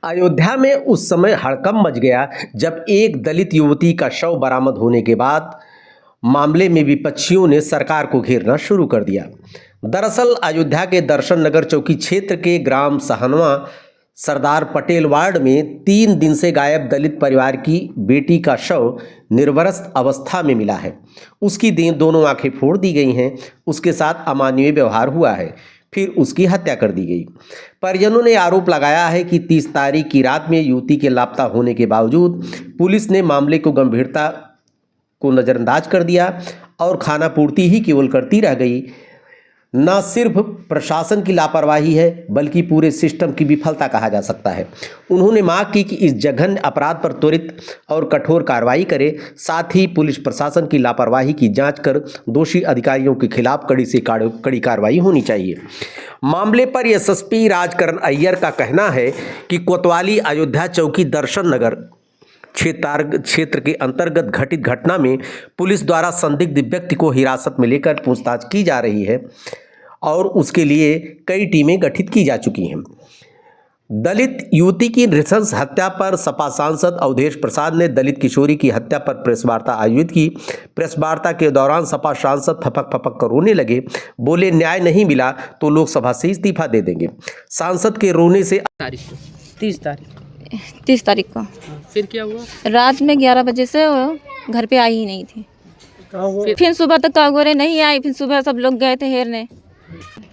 अयोध्या में उस समय हड़कंप मच गया जब एक दलित युवती का शव बरामद होने के बाद मामले में विपक्षियों ने सरकार को घेरना शुरू कर दिया। दरअसल अयोध्या के दर्शन नगर चौकी क्षेत्र के ग्राम सहानवा सरदार पटेल वार्ड में 3 दिन से गायब दलित परिवार की बेटी का शव निर्वस्त्र अवस्था में मिला है। उसकी दोनों आंखें फोड़ दी गई हैं। उसके साथ अमानवीय व्यवहार हुआ है, फिर उसकी हत्या कर दी गई। परिजनों ने आरोप लगाया है कि 30 तारीख की रात में युवती के लापता होने के बावजूद पुलिस ने मामले को गंभीरता को नज़रअंदाज कर दिया और खाना पूर्ति ही केवल करती रह गई। न सिर्फ प्रशासन की लापरवाही है बल्कि पूरे सिस्टम की विफलता कहा जा सकता है। उन्होंने मांग की कि इस जघन्य अपराध पर त्वरित और कठोर कार्रवाई करे, साथ ही पुलिस प्रशासन की लापरवाही की जांच कर दोषी अधिकारियों के खिलाफ कड़ी से कड़ी कार्रवाई होनी चाहिए। मामले पर एसएसपी राजकरण अय्यर का कहना है कि कोतवाली अयोध्या चौकी दर्शन नगर क्षेत्र के अंतर्गत घटित घटना में पुलिस द्वारा संदिग्ध व्यक्ति को हिरासत में लेकर पूछताछ की जा रही है और उसके लिए कई टीमें गठित की जा चुकी हैं। दलित युवती की नृशंस हत्या पर सपा सांसद अवधेश प्रसाद ने दलित किशोरी की हत्या पर प्रेस वार्ता आयोजित की। प्रेस वार्ता के दौरान सपा सांसद फपक फपक कर रोने लगे। बोले, न्याय नहीं मिला तो लोकसभा से इस्तीफा दे देंगे। सांसद के रोने से 30 तारीख को फिर क्या हुआ? रात में 11 बजे से वो घर पे आई ही नहीं थी। फिर सुबह तक कागोरे नहीं आई। फिर सुबह सब लोग गए थे हेरने,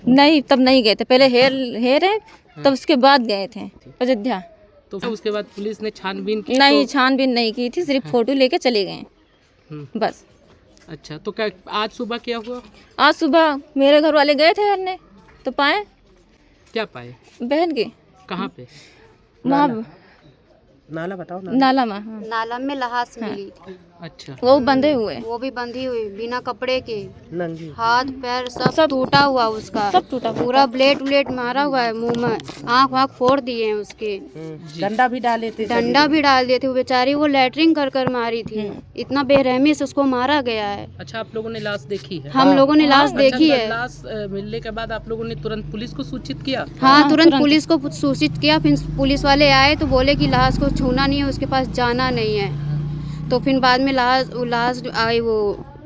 नहीं तब नहीं गए थे, पहले हेरे तब उसके बाद गए थे अयोध्या। तो उसके बाद पुलिस ने छानबीन की? नहीं, छानबीन नहीं की थी, सिर्फ फोटो लेके चले गए बस। अच्छा, तो क्या आज सुबह क्या हुआ? आज सुबह मेरे घर वाले गए थे हेरने तो पाए। क्या पाए? बहन के। कहाँ पे? वहाँ नाला बताओ। नाला में। हाँ। नाला में लाश मिली। अच्छा, वो बंधे हुए, वो भी बंधी हुई, बिना कपड़े के, नंगी, हाथ पैर सब टूटा हुआ, उसका सब टूटा, पूरा ब्लेड मारा हुआ है, मुंह में आँख फोड़ दिए हैं उसके। डंडा भी डाले थे? डंडा भी डाल दिए थे। वो बेचारी वो लैटरिंग कर मारी थी। इतना बेरहमी से उसको मारा गया है। अच्छा, आप लोगों ने लाश देखी है? हम लोगों ने लाश देखी है। लाश मिलने के बाद आप लोगों ने तुरंत पुलिस को सूचित किया? हाँ, तुरंत पुलिस को सूचित किया। फिर पुलिस वाले आए तो बोले कि लाश को छूना नहीं है, उसके पास जाना नहीं है। तो फिर बाद में लाश आई, वो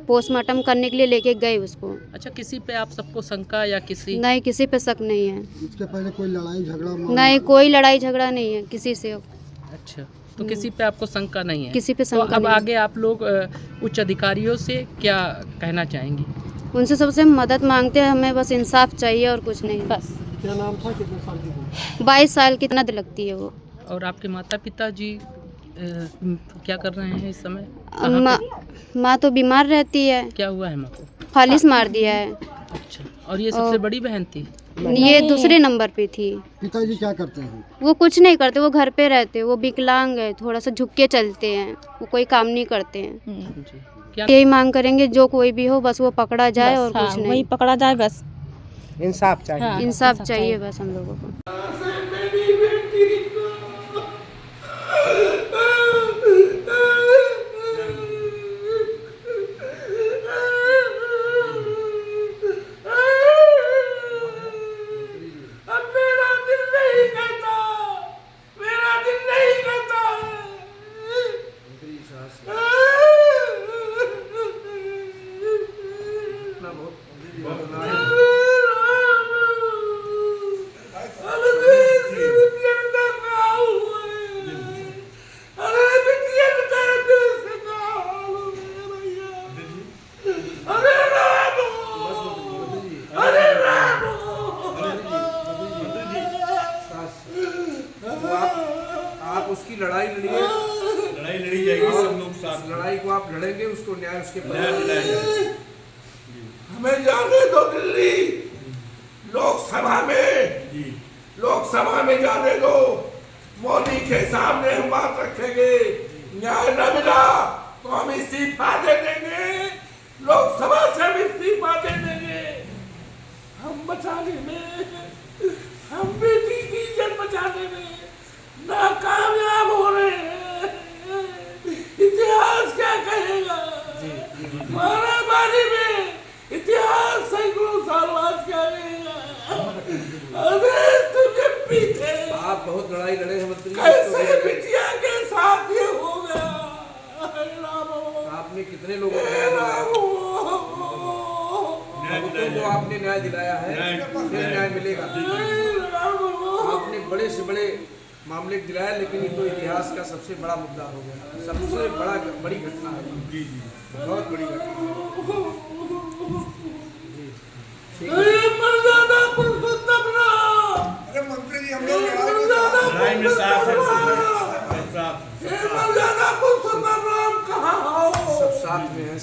पोस्टमार्टम करने के लिए लेके गए उसको। अच्छा, किसी पे आप सबको शंका या किसी? नहीं, किसी पे शक नहीं है। इसके पहले कोई लड़ाई झगड़ा? नहीं, कोई लड़ाई झगड़ा नहीं है किसी से। अच्छा, तो किसी पे आपको शंका नहीं है? किसी पे तो शंका अब नहीं। आगे आप लोग उच्च अधिकारियों से क्या कहना चाहेंगी? उनसे सबसे मदद मांगते हैं, हमें बस इंसाफ चाहिए और कुछ नहीं बस। क्या नाम था, कितने साल की? 22 साल की नद लगती है वो। और आपके माता पिता जी क्या कर रहे हैं इस समय? माँ तो बीमार रहती है। क्या हुआ है माँ को? फालिस मार दिया है। अच्छा, और ये सबसे बड़ी बहन थी? ये दूसरे नंबर पे थी। पिताजी क्या करते हैं? वो कुछ नहीं करते, वो घर पे रहते। वो विकलांग है, थोड़ा सा झुक के चलते हैं, वो कोई काम नहीं करते हैं। जी, क्या यही मांग करेंगे, जो कोई भी हो बस वो पकड़ा जाए और हाँ, कुछ नहीं। वही पकड़ा जाए बस। इंसाफ चाहिए। हाँ, इंसाफ चाहिए बस हम लोगों को। आप उसकी लड़ाई लड़िए, लड़ाई लड़ी जाएगी, सब लोग साथ लड़ाई को आप लड़ेंगे, उसको न्याय उसके हमें जाने दो दिल्ली, लोकसभा में जाने दो। मोदी के सामने हम बात रखेंगे। न्याय न मिला तो हम इस्तीफा दे देंगे, लोकसभा से हम इस्तीफा दे देंगे। हम बचाने में, हम बेटी की इज्जत बचाने में नाकामयाब हो रहे हैं। इतिहास क्या कहेगा? महारामारी में इतिहास सैकड़ों साल बाद क्या कहेगा? अरे तुझे पीछे आप बहुत लड़ाई लड़े हैं मंत्री जी, कैसे बिटिया के साथ ये हो गया? आपने कितने लोगों को न्याय दिलाया? बहुतों को आपने न्याय दिलाया है, फिर न्याय मिलेगा। आपने बड़े से बड़े मामले दिलाया, लेकिन ये तो इतिहास का सबसे बड़ा मुद्दा हो गया, सबसे बड़ी घटना है। जी जी, बहुत बड़ी घटना है। अरे मंत्री जी, हम लोग लड़ाई में साथ कहाँ हो? सब साथ में है।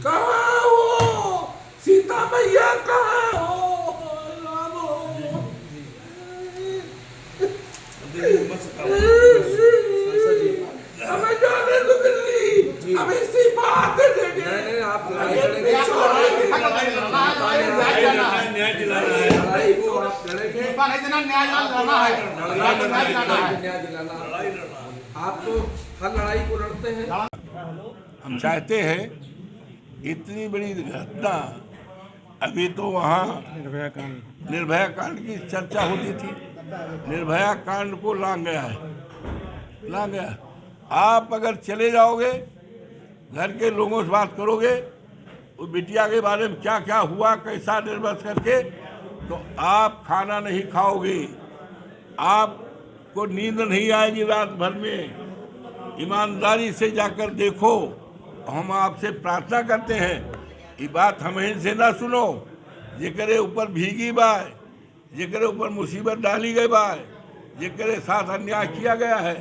कहाँ हो? सीता मैया कहाँ हो? हमें जाने दो दिल्ली, हम इसी बात दे देंगे। नहीं, आप लड़ाई लड़ेंगे, न्याय दिलाना है, लड़ाई को आप लड़ेंगे, न्याय दिलाना। आप तो हर लड़ाई को लड़ते हैं। हम चाहते हैं इतनी बड़ी घटना, अभी तो वहाँ निर्भया कांड की चर्चा होती थी, निर्भया कांड को लांग गया। आप अगर चले जाओगे, घर के लोगों से बात करोगे, उस बिटिया के बारे में क्या क्या हुआ, कैसा निर्बस करके, तो आप खाना नहीं खाओगे, आपको नींद नहीं आएगी रात भर में। ईमानदारी से जाकर देखो। हम आपसे प्रार्थना करते हैं, ये बात हमें से ना सुनो, जेकरे ऊपर भीगी बाय, जेकरे ऊपर मुसीबत डाली गई बाय, जेकरे साथ अन्याय किया गया है,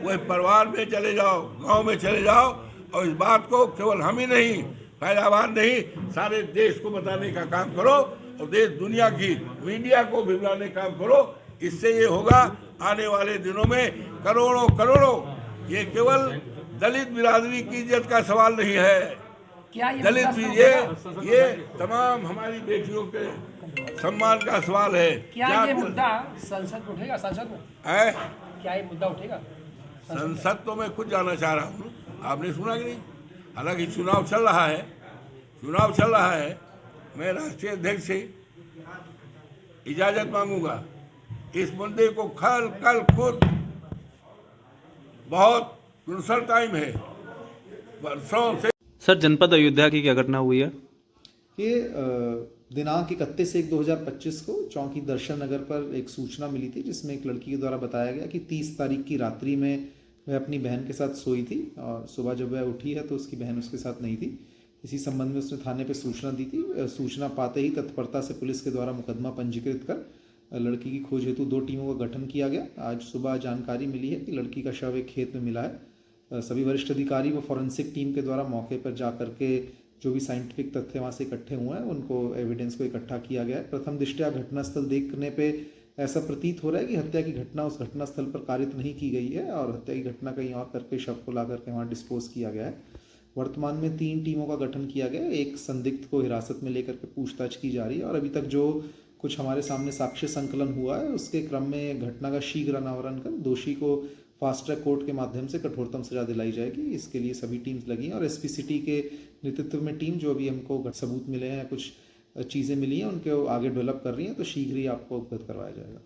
वह परिवार में चले जाओ, गांव में चले जाओ, और इस बात को केवल हम ही नहीं, फैजाबाद नहीं, सारे देश को बताने का काम करो, और देश दुनिया की मीडिया को भी बताने का काम करो। इससे ये होगा, आने वाले दिनों में करोड़ों, ये केवल दलित बिरादरी की इज्जत का सवाल नहीं है, दलित ये तमाम हमारी बेटियों के सम्मान का सवाल है। क्या ये मुद्दा संसद में उठेगा? संसद में है? क्या ये मुद्दा उठेगा? संसद तो मैं खुद जाना चाह रहा हूँ, आपने सुना कि नहीं? हालांकि चुनाव चल रहा है, मैं राष्ट्रीय अध्यक्ष से इजाजत मांगूंगा, इस मुद्दे को कल खुद, बहुत क्रूशल टाइम है, वर्षों से। सर, जनपद अयोध्या की क्या घटना हुई है? ये दिनांक 31/1/2025 को चौकी दर्शन नगर पर एक सूचना मिली थी, जिसमें एक लड़की के द्वारा बताया गया कि 30 तारीख की रात्रि में वह अपनी बहन के साथ सोई थी, और सुबह जब वह उठी है तो उसकी बहन उसके साथ नहीं थी। इसी संबंध में उसने थाने पे सूचना दी थी। सूचना पाते ही तत्परता से पुलिस के द्वारा मुकदमा पंजीकृत कर लड़की की खोज हेतु 2 टीमों का गठन किया गया। आज सुबह जानकारी मिली है कि लड़की का शव एक खेत में मिला है। सभी वरिष्ठ अधिकारी व फॉरेंसिक टीम के द्वारा मौके पर जा करके जो भी साइंटिफिक तथ्य वहाँ से इकट्ठे हुए हैं, उनको एविडेंस को इकट्ठा किया गया है। प्रथम दृष्टया घटनास्थल देखने पे ऐसा प्रतीत हो रहा है कि हत्या की घटना उस घटनास्थल पर कारित नहीं की गई है, और हत्या की घटना कहीं और करके शव को ला करके वहाँ डिस्पोज किया गया है। वर्तमान में 3 टीमों का गठन किया गया है। एक संदिग्ध को हिरासत में लेकर के पूछताछ की जा रही है, और अभी तक जो कुछ हमारे सामने साक्ष्य संकलन हुआ है, उसके क्रम में घटना का शीघ्र अनावरण कर दोषी को फास्ट ट्रैक कोर्ट के माध्यम से कठोरतम सजा दिलाई जाएगी। इसके लिए सभी टीम्स लगी हैं, और एसपी सिटी के नेतृत्व में टीम, जो अभी हमको सबूत मिले हैं, कुछ चीज़ें मिली हैं, उनके आगे डेवलप कर रही हैं, तो शीघ्र ही आपको अवगत करवाया जाएगा।